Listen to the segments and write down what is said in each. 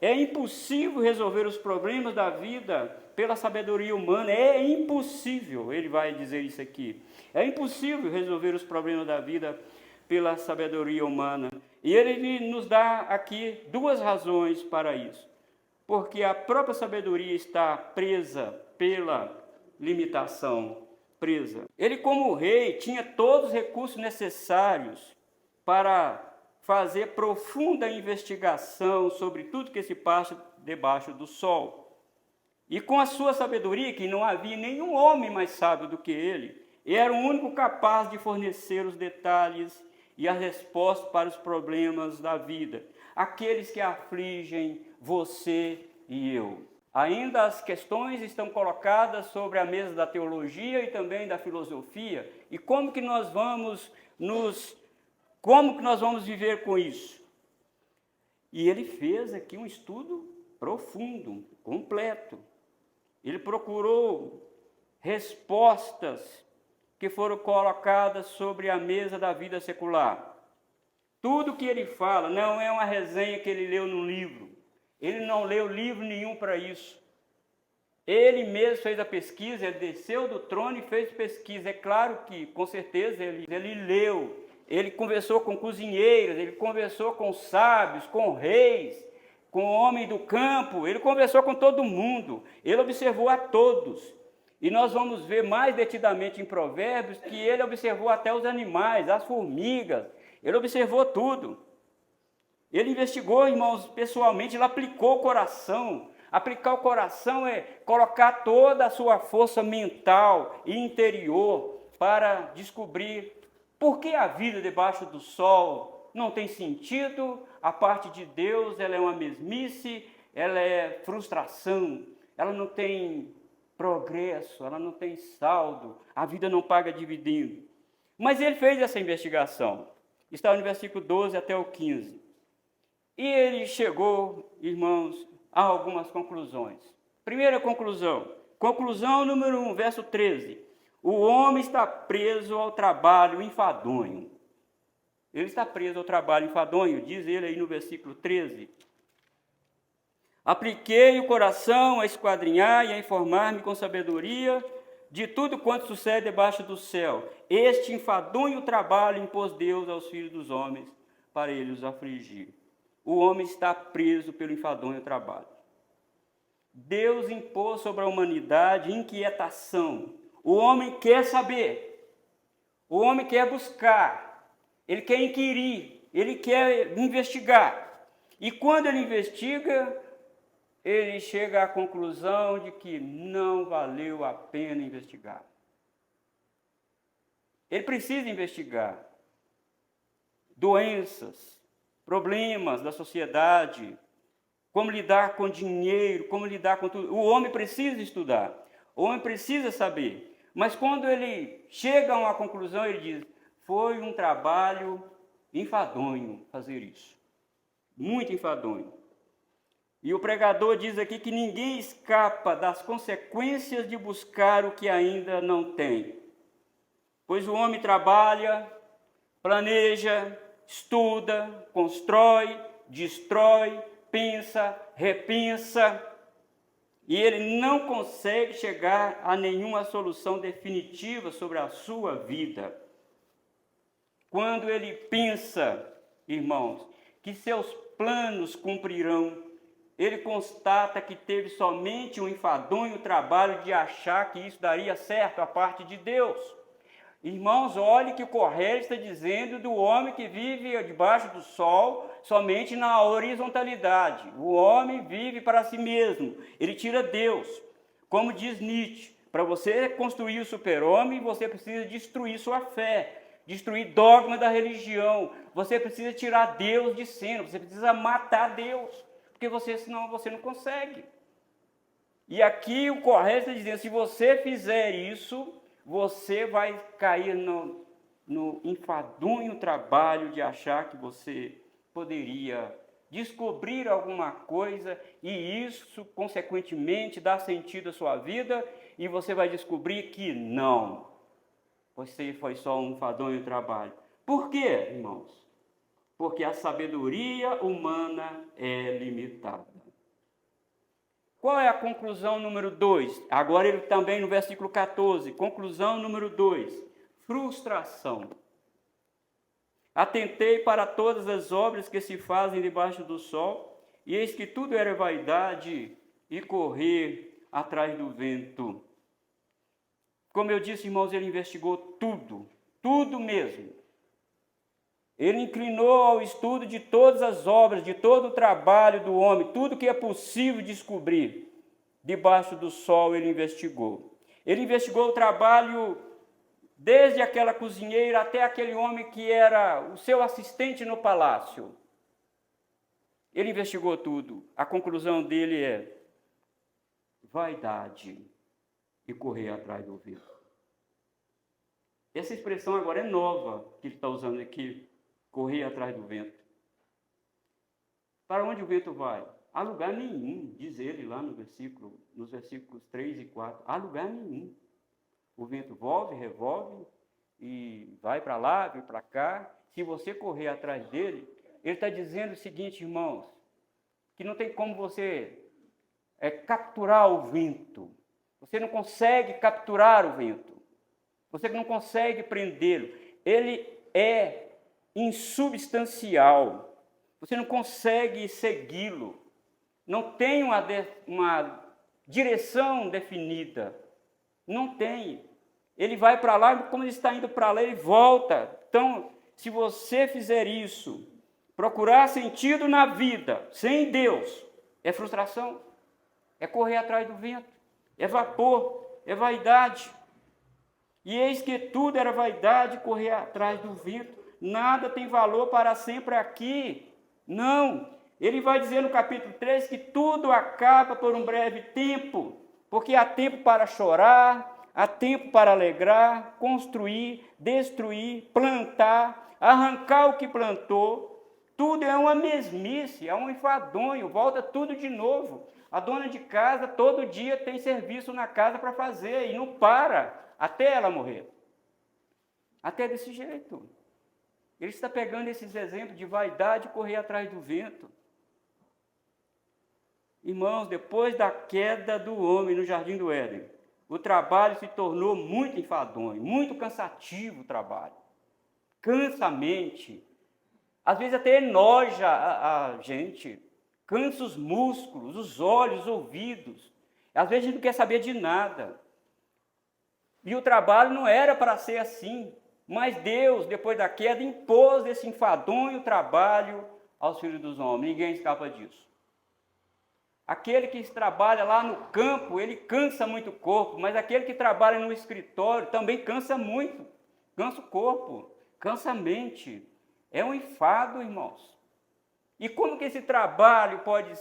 É impossível resolver os problemas da vida pela sabedoria humana. É impossível, ele vai dizer isso aqui. É impossível resolver os problemas da vida pela sabedoria humana. E ele nos dá aqui duas razões para isso. Porque a própria sabedoria está presa pela limitação, presa. Ele, como rei, tinha todos os recursos necessários para fazer profunda investigação sobre tudo que se passa debaixo do sol. E com a sua sabedoria, que não havia nenhum homem mais sábio do que ele era o único capaz de fornecer os detalhes e as respostas para os problemas da vida, aqueles que afligem você e eu. Ainda as questões estão colocadas sobre a mesa da teologia e também da filosofia, e como que nós vamos viver com isso? E ele fez aqui um estudo profundo, completo. Ele procurou respostas que foram colocadas sobre a mesa da vida secular. Tudo que ele fala não é uma resenha que ele leu num livro. Ele não leu livro nenhum para isso. Ele mesmo fez a pesquisa, ele desceu do trono e fez pesquisa. É claro que, com certeza, ele leu. Ele conversou com cozinheiros, ele conversou com sábios, com reis, com homens do campo. Ele conversou com todo mundo. Ele observou a todos. E nós vamos ver mais detidamente em Provérbios que ele observou até os animais, as formigas. Ele observou tudo. Ele investigou, irmãos, pessoalmente, ele aplicou o coração. Aplicar o coração é colocar toda a sua força mental e interior para descobrir por que a vida debaixo do sol não tem sentido, a parte de Deus ela é uma mesmice, ela é frustração, ela não tem progresso, ela não tem saldo, a vida não paga dividendo. Mas ele fez essa investigação. Está no versículo 12 até o 15. E ele chegou, irmãos, a algumas conclusões. Primeira conclusão número 1, verso 13. O homem está preso ao trabalho enfadonho. Ele está preso ao trabalho enfadonho, diz ele aí no versículo 13. Apliquei o coração a esquadrinhar e a informar-me com sabedoria de tudo quanto sucede debaixo do céu. Este enfadonho trabalho impôs Deus aos filhos dos homens para ele os afligir. O homem está preso pelo enfadonho trabalho. Deus impôs sobre a humanidade inquietação. O homem quer saber, o homem quer buscar, ele quer inquirir, ele quer investigar. E quando ele investiga, ele chega à conclusão de que não valeu a pena investigar. Ele precisa investigar doenças, problemas da sociedade, como lidar com dinheiro, como lidar com tudo. O homem precisa estudar, o homem precisa saber. Mas quando ele chega a uma conclusão, ele diz, foi um trabalho enfadonho fazer isso. Muito enfadonho. E o pregador diz aqui que ninguém escapa das consequências de buscar o que ainda não tem. Pois o homem trabalha, planeja, estuda, constrói, destrói, pensa, repensa, e ele não consegue chegar a nenhuma solução definitiva sobre a sua vida. Quando ele pensa, irmãos, que seus planos cumprirão, ele constata que teve somente um enfadonho trabalho de achar que isso daria certo a parte de Deus. Irmãos, olhe que o Correio está dizendo do homem que vive debaixo do sol somente na horizontalidade. O homem vive para si mesmo, ele tira Deus. Como diz Nietzsche, para você construir o super-homem, você precisa destruir sua fé, destruir dogma da religião. Você precisa tirar Deus de cena, você precisa matar Deus, porque senão você não consegue. E aqui o Correio está dizendo, se você fizer isso, você vai cair no enfadonho trabalho de achar que você poderia descobrir alguma coisa e isso, consequentemente, dá sentido à sua vida e você vai descobrir que não. Você foi só um enfadonho trabalho. Por quê, irmãos? Porque a sabedoria humana é limitada. Qual é a conclusão número 2? Agora ele também no versículo 14, conclusão número 2, frustração. Atentei para todas as obras que se fazem debaixo do sol, e eis que tudo era vaidade e correr atrás do vento. Como eu disse, irmãos, ele investigou tudo mesmo. Ele inclinou ao estudo de todas as obras, de todo o trabalho do homem, tudo que é possível descobrir. Debaixo do sol ele investigou. Ele investigou o trabalho desde aquela cozinheira até aquele homem que era o seu assistente no palácio. Ele investigou tudo. A conclusão dele é vaidade e correr atrás do vento. Essa expressão agora é nova que ele está usando aqui. Correr atrás do vento. Para onde o vento vai? A lugar nenhum, diz ele lá nos versículos 3 e 4. A lugar nenhum. O vento revolve e vai para lá, vai para cá. Se você correr atrás dele, ele está dizendo o seguinte, irmãos, que não tem como você capturar o vento. Você não consegue capturar o vento. Você não consegue prendê-lo. Ele é insubstancial. Você não consegue segui-lo. Não tem uma direção definida. Não tem. Ele vai para lá, como ele está indo para lá, ele volta. Então, se você fizer isso, procurar sentido na vida, sem Deus, é frustração, é correr atrás do vento, é vapor, é vaidade. E eis que tudo era vaidade, correr atrás do vento. Nada tem valor para sempre aqui. Não. Ele vai dizer no capítulo 3 que tudo acaba por um breve tempo, porque há tempo para chorar, há tempo para alegrar, construir, destruir, plantar, arrancar o que plantou. Tudo é uma mesmice, é um enfadonho, volta tudo de novo. A dona de casa todo dia tem serviço na casa para fazer e não para até ela morrer. Até desse jeito. Ele está pegando esses exemplos de vaidade e correr atrás do vento. Irmãos, depois da queda do homem no Jardim do Éden, o trabalho se tornou muito enfadonho, muito cansativo o trabalho. Cansa a mente. Às vezes até enoja a gente. Cansa os músculos, os olhos, os ouvidos. Às vezes a gente não quer saber de nada. E o trabalho não era para ser assim. Mas Deus, depois da queda, impôs esse enfadonho trabalho aos filhos dos homens. Ninguém escapa disso. Aquele que trabalha lá no campo, ele cansa muito o corpo, mas aquele que trabalha no escritório também cansa muito. Cansa o corpo, cansa a mente. É um enfado, irmãos. E como que esse trabalho pode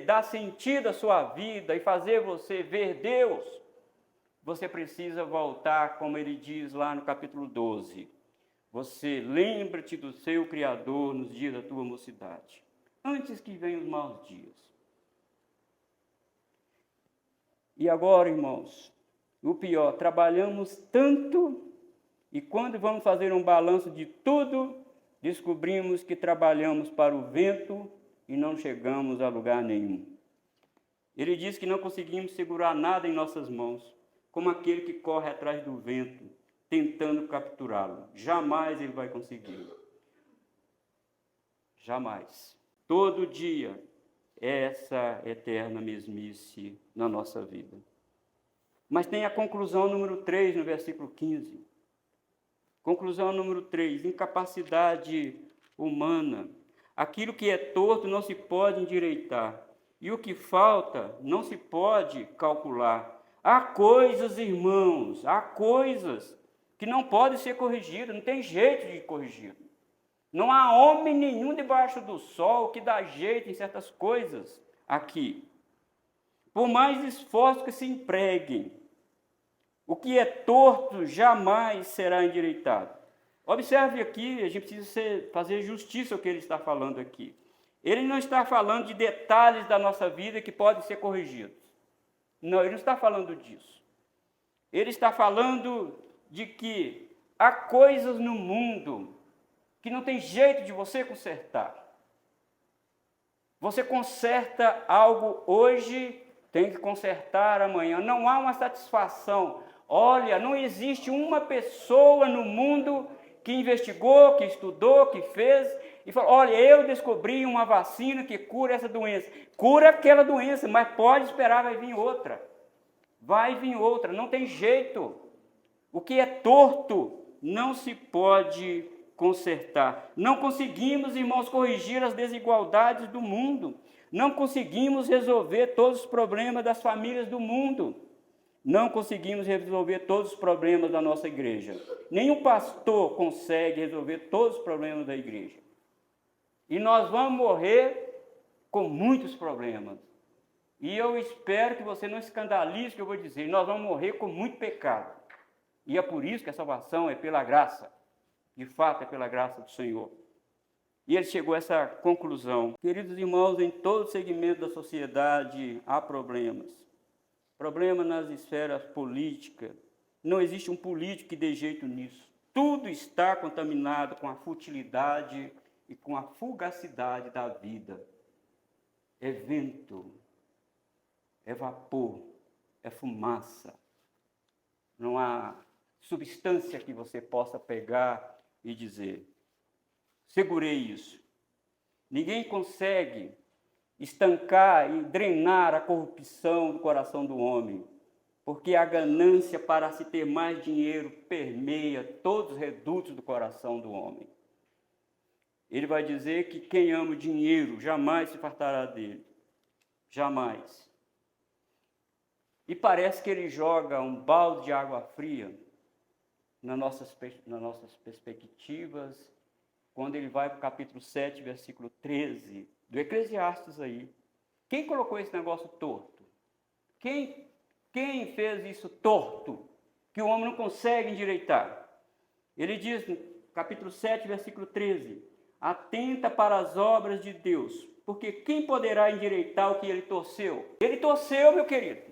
dar sentido à sua vida e fazer você ver Deus? Você precisa voltar, como ele diz lá no capítulo 12. Você lembra-te do seu Criador nos dias da tua mocidade, antes que venham os maus dias. E agora, irmãos, o pior, trabalhamos tanto e quando vamos fazer um balanço de tudo, descobrimos que trabalhamos para o vento e não chegamos a lugar nenhum. Ele diz que não conseguimos segurar nada em nossas mãos, como aquele que corre atrás do vento, tentando capturá-lo. Jamais ele vai conseguir. Jamais. Todo dia, essa eterna mesmice na nossa vida. Mas tem a conclusão número 3, no versículo 15. Conclusão número 3, incapacidade humana. Aquilo que é torto não se pode endireitar, e o que falta não se pode calcular. Há coisas, irmãos, há coisas que não podem ser corrigidas, não tem jeito de corrigir. Não há homem nenhum debaixo do sol que dá jeito em certas coisas aqui. Por mais esforços que se empreguem, o que é torto jamais será endireitado. Observe aqui, a gente precisa fazer justiça ao que ele está falando aqui. Ele não está falando de detalhes da nossa vida que podem ser corrigidos. Não, ele não está falando disso. Ele está falando de que há coisas no mundo que não tem jeito de você consertar. Você conserta algo hoje, tem que consertar amanhã. Não há uma satisfação. Olha, não existe uma pessoa no mundo que investigou, que estudou, que fez e falou: olha, eu descobri uma vacina que cura essa doença. Cura aquela doença, mas pode esperar, vai vir outra. Vai vir outra, não tem jeito. O que é torto não se pode consertar. Não conseguimos, irmãos, corrigir as desigualdades do mundo. Não conseguimos resolver todos os problemas das famílias do mundo. Não conseguimos resolver todos os problemas da nossa igreja. Nenhum pastor consegue resolver todos os problemas da igreja. E nós vamos morrer com muitos problemas. E eu espero que você não escandalize o que eu vou dizer. Nós vamos morrer com muito pecado. E é por isso que a salvação é pela graça. De fato, é pela graça do Senhor. E ele chegou a essa conclusão. Queridos irmãos, em todo segmento da sociedade há problemas. Problema nas esferas políticas. Não existe um político que dê jeito nisso. Tudo está contaminado com a futilidade e com a fugacidade da vida. É vento, é vapor, é fumaça. Não há substância que você possa pegar e dizer: segurei isso. Ninguém consegue estancar e drenar a corrupção do coração do homem, porque a ganância para se ter mais dinheiro permeia todos os redutos do coração do homem. Ele vai dizer que quem ama o dinheiro jamais se fartará dele. Jamais. E parece que ele joga um balde de água fria nas nossas perspectivas, quando ele vai para o capítulo 7, versículo 13, do Eclesiastes aí. Quem colocou esse negócio torto? Quem fez isso torto, que o homem não consegue endireitar? Ele diz no capítulo 7, versículo 13, atenta para as obras de Deus, porque quem poderá endireitar o que ele torceu? Ele torceu, meu querido.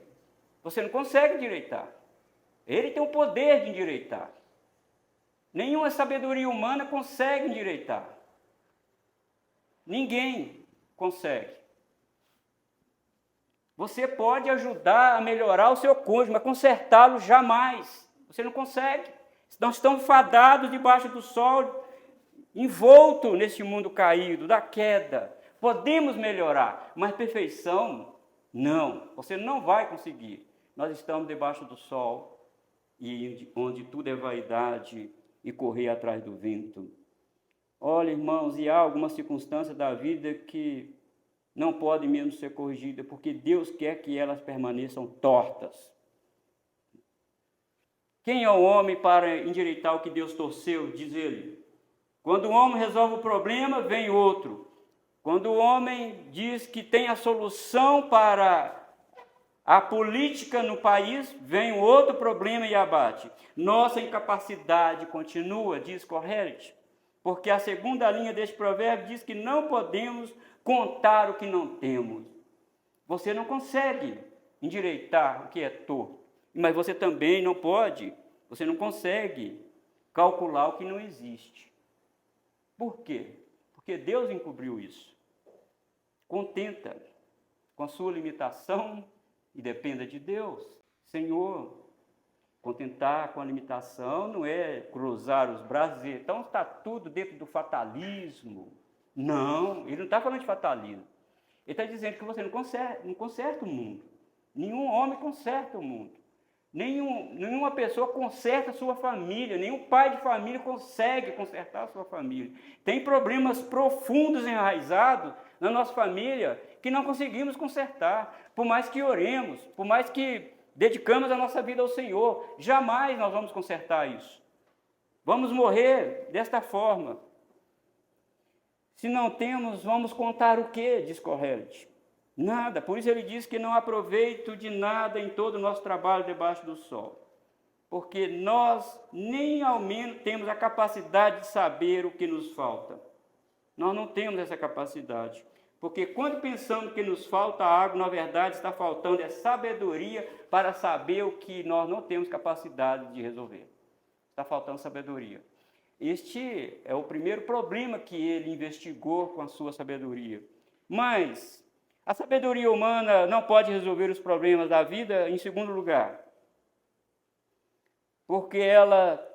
Você não consegue endireitar. Ele tem o poder de endireitar. Nenhuma sabedoria humana consegue endireitar. Ninguém consegue. Você pode ajudar a melhorar o seu cônjuge, mas consertá-lo jamais. Você não consegue. Nós estamos fadados debaixo do sol, envolto nesse mundo caído, da queda. Podemos melhorar, mas perfeição, não. Você não vai conseguir. Nós estamos debaixo do sol, e onde tudo é vaidade e correr atrás do vento. Olha, irmãos, e há algumas circunstâncias da vida que não podem mesmo ser corrigidas, porque Deus quer que elas permaneçam tortas. Quem é o homem para endireitar o que Deus torceu, diz ele? Quando o homem resolve o problema, vem outro. Quando o homem diz que tem a solução para a política no país, vem outro problema e abate. Nossa incapacidade continua, diz Corrélio, porque a segunda linha deste provérbio diz que não podemos contar o que não temos. Você não consegue endireitar o que é torto, mas você também não pode, você não consegue calcular o que não existe. Por quê? Porque Deus encobriu isso. Contenta com a sua limitação e dependa de Deus. Senhor, contentar com a limitação não é cruzar os braços e dizer, então está tudo dentro do fatalismo. Não, ele não está falando de fatalismo. Ele está dizendo que você não conserta o mundo. Nenhum homem conserta o mundo. Nenhuma pessoa conserta a sua família. Nenhum pai de família consegue consertar a sua família. Tem problemas profundos enraizados na nossa família que não conseguimos consertar. Por mais que oremos, por mais que dedicamos a nossa vida ao Senhor, jamais nós vamos consertar isso. Vamos morrer desta forma. Se não temos, vamos contar o quê? Diz Corrélio. Nada. Por isso ele diz que não há proveito de nada em todo o nosso trabalho debaixo do sol. Porque nós nem ao menos temos a capacidade de saber o que nos falta. Nós não temos essa capacidade. Porque quando pensamos que nos falta água, na verdade está faltando sabedoria para saber o que nós não temos capacidade de resolver. Está faltando sabedoria. Este é o primeiro problema que ele investigou com a sua sabedoria. Mas A sabedoria humana não pode resolver os problemas da vida, em segundo lugar, porque ela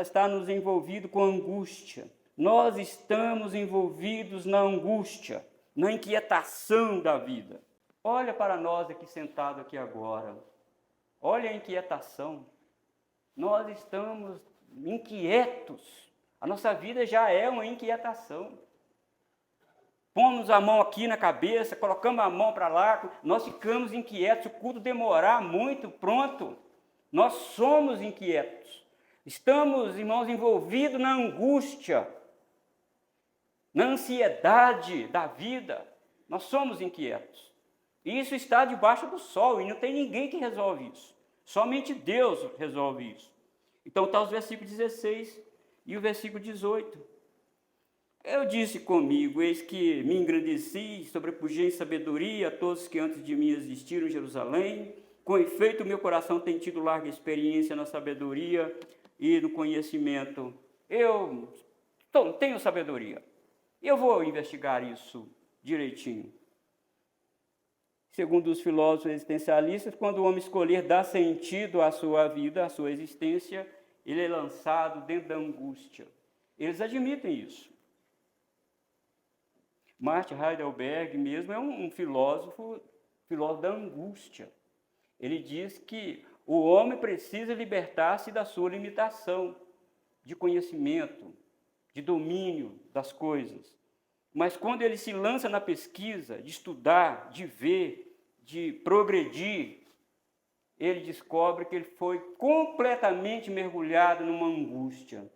está nos envolvido com angústia. Nós estamos envolvidos na angústia, na inquietação da vida. Olha para nós aqui sentados aqui agora. Olha a inquietação. Nós estamos inquietos. A nossa vida já é uma inquietação. Pomos a mão aqui na cabeça, colocamos a mão para lá, nós ficamos inquietos. Se o culto demorar muito, pronto. Nós somos inquietos. Estamos, irmãos, envolvidos na angústia, na ansiedade da vida. Nós somos inquietos. E isso está debaixo do sol e não tem ninguém que resolve isso. Somente Deus resolve isso. Então está os versículos 16 e o versículo 18. Eu disse comigo, eis que me engrandeci, sobrepujei em sabedoria a todos que antes de mim existiram em Jerusalém. Com efeito, meu coração tem tido larga experiência na sabedoria e no conhecimento. Eu tenho sabedoria. Eu vou investigar isso direitinho. Segundo os filósofos existencialistas, quando o homem escolher dar sentido à sua vida, à sua existência, ele é lançado dentro da angústia. Eles admitem isso. Martin Heidelberg mesmo é um filósofo da angústia. Ele diz que o homem precisa libertar-se da sua limitação de conhecimento, de domínio das coisas. Mas quando ele se lança na pesquisa, de estudar, de ver, de progredir, ele descobre que ele foi completamente mergulhado numa angústia,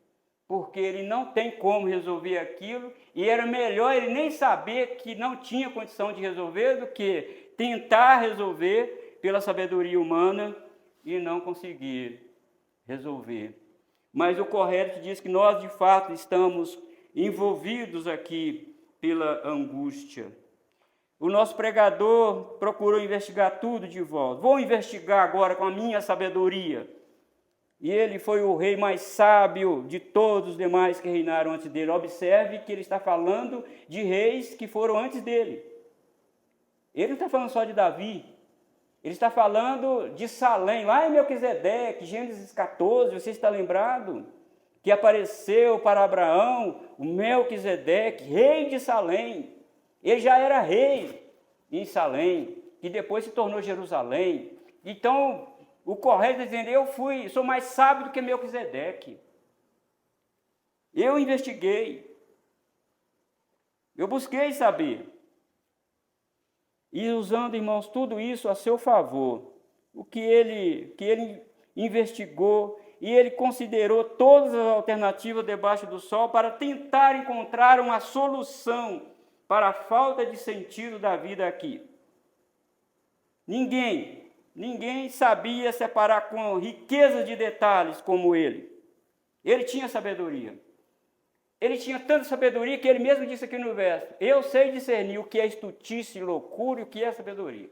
porque ele não tem como resolver aquilo, e era melhor ele nem saber que não tinha condição de resolver do que tentar resolver pela sabedoria humana e não conseguir resolver. Mas o correto diz que nós, de fato, estamos envolvidos aqui pela angústia. O nosso pregador procurou investigar tudo de volta. Vou investigar agora com a minha sabedoria. E ele foi o rei mais sábio de todos os demais que reinaram antes dele. Observe que ele está falando de reis que foram antes dele. Ele não está falando só de Davi. Ele está falando de Salém, lá em Melquisedeque, Gênesis 14, você está lembrado? Que apareceu para Abraão o Melquisedeque, rei de Salém. Ele já era rei em Salém, que depois se tornou Jerusalém. Então, o correto é dizer, sou mais sábio do que Melquisedeque. Eu investiguei. Eu busquei saber. E usando, irmãos, tudo isso a seu favor, o que ele investigou, e ele considerou todas as alternativas debaixo do sol para tentar encontrar uma solução para a falta de sentido da vida aqui. Ninguém sabia separar com riqueza de detalhes como ele. Ele tinha sabedoria. Ele tinha tanta sabedoria que ele mesmo disse aqui no verso, eu sei discernir o que é estutice e loucura e o que é sabedoria.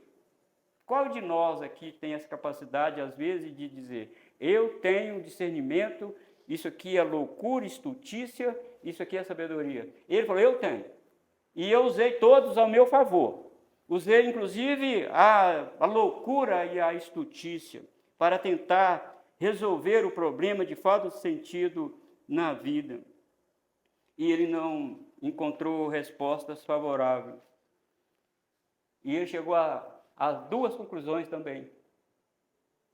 Qual de nós aqui tem essa capacidade, às vezes, de dizer, eu tenho discernimento, isso aqui é loucura, estutícia, isso aqui é sabedoria. Ele falou, eu tenho. E eu usei todos ao meu favor. Usei, inclusive, a loucura e a estutícia para tentar resolver o problema de falta de sentido na vida. E ele não encontrou respostas favoráveis. E ele chegou a duas conclusões também.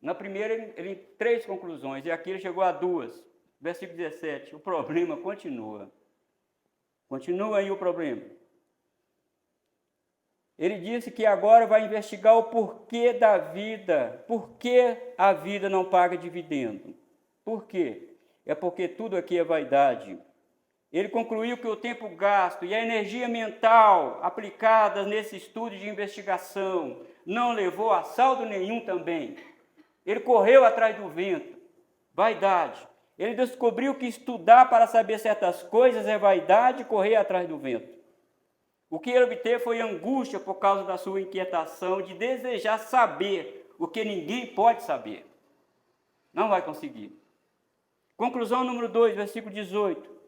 Na primeira, ele 3 conclusões, e aqui ele chegou a 2. Versículo 17, o problema continua. Continua aí o problema. Ele disse que agora vai investigar o porquê da vida. Por que a vida não paga dividendo? Por quê? É porque tudo aqui é vaidade. Ele concluiu que o tempo gasto e a energia mental aplicada nesse estudo de investigação não levou a saldo nenhum também. Ele correu atrás do vento. Vaidade. Ele descobriu que estudar para saber certas coisas é vaidade e correr atrás do vento. O que ele obteve foi angústia por causa da sua inquietação de desejar saber o que ninguém pode saber. Não vai conseguir. Conclusão número 2, versículo 18.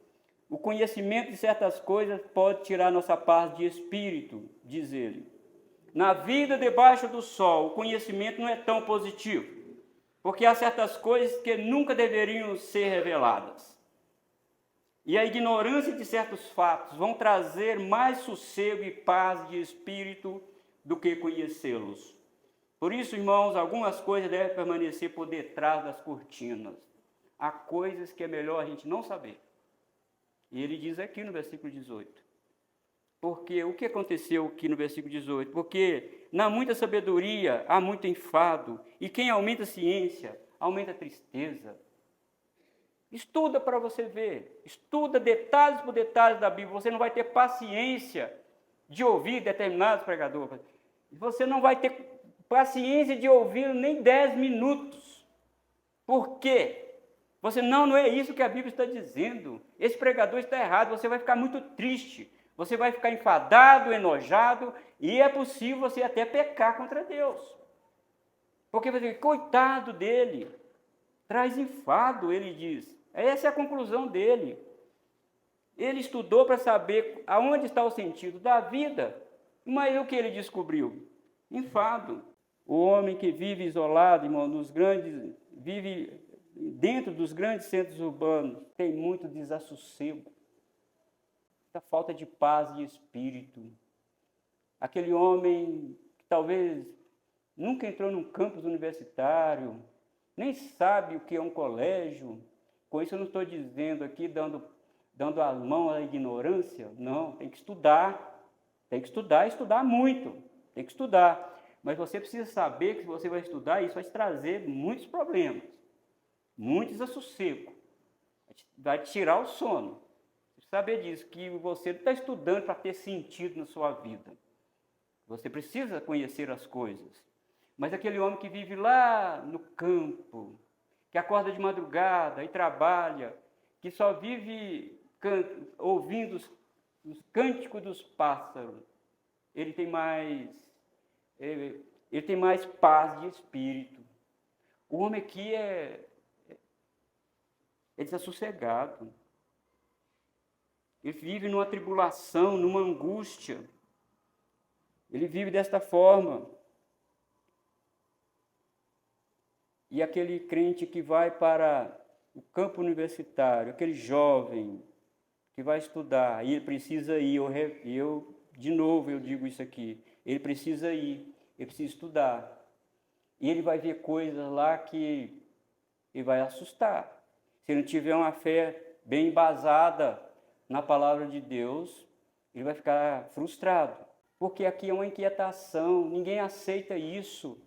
O conhecimento de certas coisas pode tirar nossa paz de espírito, diz ele. Na vida debaixo do sol, o conhecimento não é tão positivo, porque há certas coisas que nunca deveriam ser reveladas. E a ignorância de certos fatos vão trazer mais sossego e paz de espírito do que conhecê-los. Por isso, irmãos, algumas coisas devem permanecer por detrás das cortinas. Há coisas que é melhor a gente não saber. E ele diz aqui no versículo 18. Porque o que aconteceu aqui no versículo 18? Porque na muita sabedoria há muito enfado, e quem aumenta a ciência, aumenta a tristeza. Estuda para você ver, estuda detalhes por detalhes da Bíblia, você não vai ter paciência de ouvir determinados pregadores. Você não vai ter paciência de ouvir nem 10 minutos. Por quê? Não é isso que a Bíblia está dizendo. Esse pregador está errado, você vai ficar muito triste. Você vai ficar enfadado, enojado, e é possível você até pecar contra Deus. Porque você diz, coitado dele, traz enfado, ele diz. Essa é a conclusão dele. Ele estudou para saber aonde está o sentido da vida, mas o que ele descobriu? Enfado. O homem que vive isolado, irmão, vive dentro dos grandes centros urbanos, tem muito desassossego. A falta de paz de espírito. Aquele homem que talvez nunca entrou num campus universitário, nem sabe o que é um colégio. Com isso eu não estou dizendo aqui, dando a mão à ignorância. Não, tem que estudar. Tem que estudar, estudar muito. Tem que estudar. Mas você precisa saber que se você vai estudar, isso vai te trazer muitos problemas. Muito desassossego. Vai te tirar o sono. Saber disso, que você não está estudando para ter sentido na sua vida. Você precisa conhecer as coisas. Mas aquele homem que vive lá no campo, que acorda de madrugada e trabalha, que só vive ouvindo os cânticos dos pássaros, ele tem mais paz de espírito. O homem aqui é desassossegado. Ele vive numa tribulação, numa angústia. Ele vive desta forma. E aquele crente que vai para o campo universitário, aquele jovem que vai estudar, e ele precisa ir, de novo eu digo isso aqui, ele precisa ir, ele precisa estudar. E ele vai ver coisas lá que ele vai assustar. Se ele não tiver uma fé bem embasada na palavra de Deus, ele vai ficar frustrado. Porque aqui é uma inquietação, ninguém aceita isso.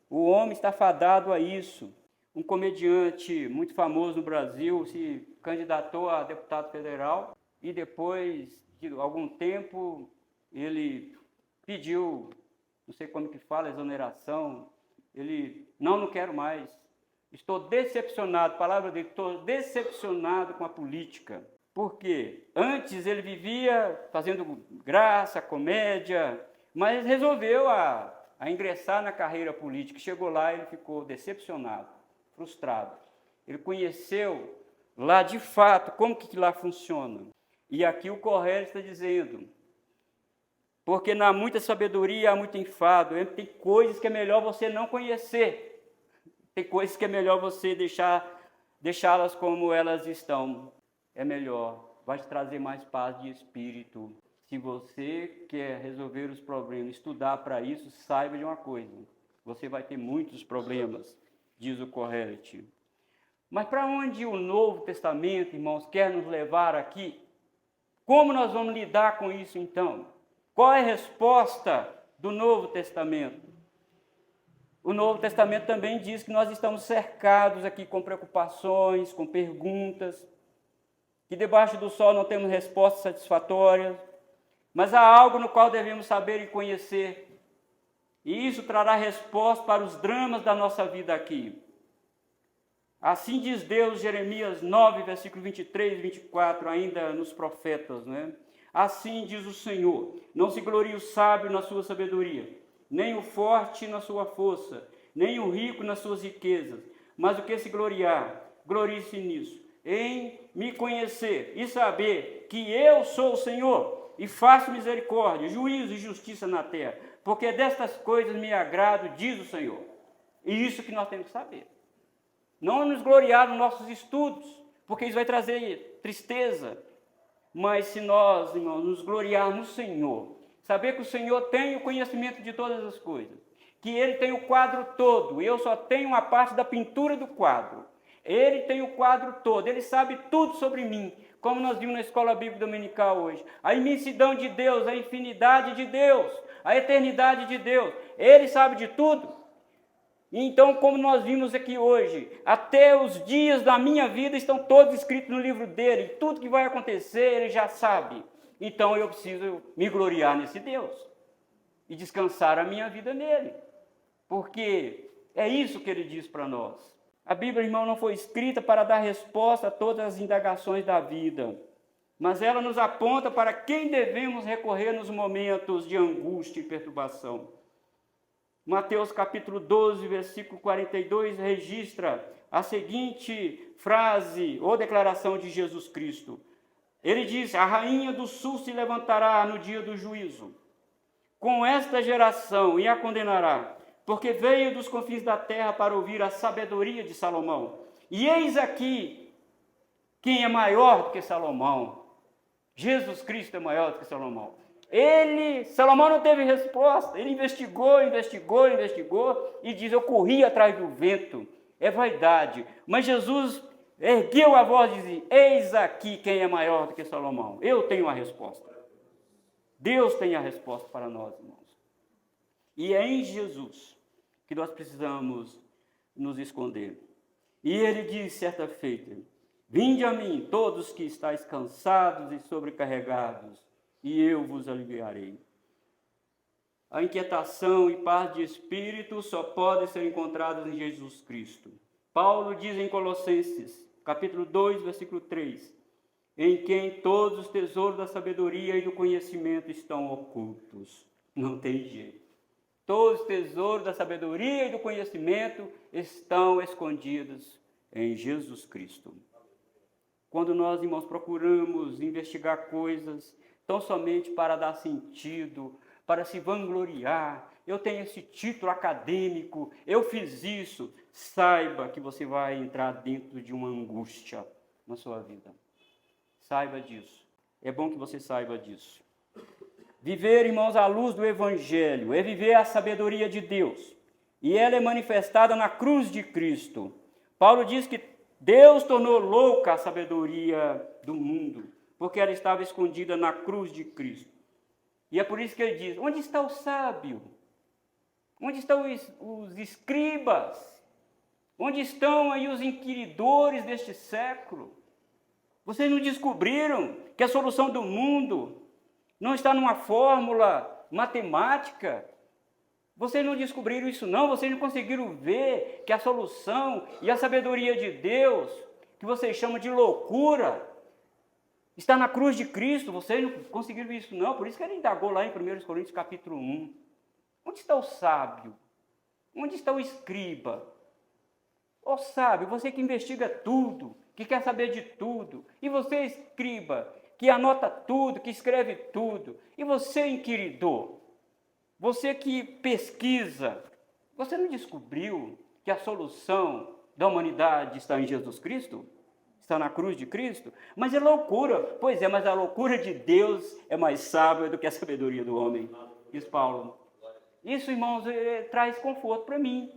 O homem está fadado a isso. Um comediante muito famoso no Brasil se candidatou a deputado federal e depois de algum tempo ele pediu, não sei como que fala, exoneração. Ele, não quero mais. Estou decepcionado, palavra dele, estou decepcionado com a política. Porque antes ele vivia fazendo graça, comédia, mas resolveu a ingressar na carreira política. Chegou lá e ele ficou decepcionado, frustrado. Ele conheceu lá de fato como que lá funciona. E aqui o Correio está dizendo, porque na muita sabedoria há muito enfado. Tem coisas que é melhor você não conhecer. Tem coisas que é melhor você deixá-las como elas estão. É melhor, vai te trazer mais paz de espírito. Se você quer resolver os problemas, estudar para isso, saiba de uma coisa, você vai ter muitos problemas, diz o Correte. Mas para onde o Novo Testamento, irmãos, quer nos levar aqui? Como nós vamos lidar com isso então? Qual é a resposta do Novo Testamento? O Novo Testamento também diz que nós estamos cercados aqui com preocupações, com perguntas, que debaixo do sol não temos respostas satisfatórias, mas há algo no qual devemos saber e conhecer, e isso trará resposta para os dramas da nossa vida aqui. Assim diz Deus, Jeremias 9, versículo 23 e 24, ainda nos profetas, né? Assim diz o Senhor, não se glorie o sábio na sua sabedoria, nem o forte na sua força, nem o rico nas suas riquezas, mas o que se gloriar, glorie-se nisso, em me conhecer e saber que eu sou o Senhor e faço misericórdia, juízo e justiça na terra, porque destas coisas me agrado, diz o Senhor. E isso que nós temos que saber. Não nos gloriar nos nossos estudos, porque isso vai trazer tristeza. Mas se nós, irmãos, nos gloriar no Senhor, saber que o Senhor tem o conhecimento de todas as coisas, que Ele tem o quadro todo, e eu só tenho uma parte da pintura do quadro. Ele tem o quadro todo, Ele sabe tudo sobre mim, como nós vimos na escola bíblica dominical hoje. A imensidão de Deus, a infinidade de Deus, a eternidade de Deus, Ele sabe de tudo. Então, como nós vimos aqui hoje, até os dias da minha vida estão todos escritos no livro dele, tudo que vai acontecer Ele já sabe. Então eu preciso me gloriar nesse Deus e descansar a minha vida nele, porque é isso que Ele diz para nós. A Bíblia, irmão, não foi escrita para dar resposta a todas as indagações da vida, mas ela nos aponta para quem devemos recorrer nos momentos de angústia e perturbação. Mateus capítulo 12, versículo 42, registra a seguinte frase ou declaração de Jesus Cristo. Ele diz: a rainha do sul se levantará no dia do juízo com esta geração e a condenará, porque veio dos confins da terra para ouvir a sabedoria de Salomão. E eis aqui quem é maior do que Salomão. Jesus Cristo é maior do que Salomão. Salomão não teve resposta, ele investigou e diz: eu corri atrás do vento, é vaidade. Mas Jesus ergueu a voz e disse: eis aqui quem é maior do que Salomão. Eu tenho a resposta. Deus tem a resposta para nós, irmãos. E é em Jesus que nós precisamos nos esconder. E ele disse certa feita: vinde a mim, todos que estáis cansados e sobrecarregados, e eu vos aliviarei. A inquietação e paz de espírito só podem ser encontradas em Jesus Cristo. Paulo diz em Colossenses, capítulo 2, versículo 3, em quem todos os tesouros da sabedoria e do conhecimento estão ocultos. Não tem jeito. Todos os tesouros da sabedoria e do conhecimento estão escondidos em Jesus Cristo. Quando nós, irmãos, procuramos investigar coisas tão somente para dar sentido, para se vangloriar, eu tenho esse título acadêmico, eu fiz isso, saiba que você vai entrar dentro de uma angústia na sua vida. Saiba disso. É bom que você saiba disso. Viver, irmãos, à luz do Evangelho é viver a sabedoria de Deus. E ela é manifestada na cruz de Cristo. Paulo diz que Deus tornou louca a sabedoria do mundo, porque ela estava escondida na cruz de Cristo. E é por isso que ele diz: onde está o sábio? Onde estão os escribas? Onde estão aí os inquiridores deste século? Vocês não descobriram que a solução do mundo não está numa fórmula matemática? Vocês não descobriram isso não? Vocês não conseguiram ver que a solução e a sabedoria de Deus, que vocês chamam de loucura, está na cruz de Cristo? Vocês não conseguiram ver isso não? Por isso que ele indagou lá em 1 Coríntios capítulo 1. Onde está o sábio? Onde está o escriba? Ó sábio, você que investiga tudo, que quer saber de tudo. E você, escriba, que anota tudo, que escreve tudo. E você, inquiridor, você que pesquisa, você não descobriu que a solução da humanidade está em Jesus Cristo? Está na cruz de Cristo? Mas é loucura. Pois é, mas a loucura de Deus é mais sábia do que a sabedoria do homem. Diz Paulo. Isso, irmãos, traz conforto para mim.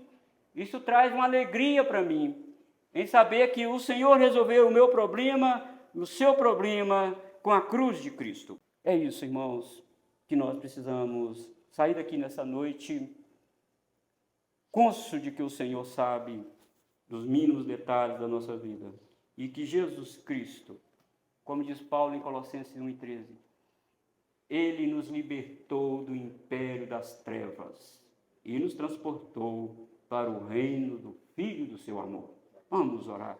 Isso traz uma alegria para mim, em saber que o Senhor resolveu o meu problema, o seu problema, com a cruz de Cristo. É isso, irmãos, que nós precisamos sair daqui nessa noite, cônscio de que o Senhor sabe dos mínimos detalhes da nossa vida, e que Jesus Cristo, como diz Paulo em Colossenses 1:13, Ele nos libertou do império das trevas e nos transportou para o reino do Filho do seu amor. Vamos orar.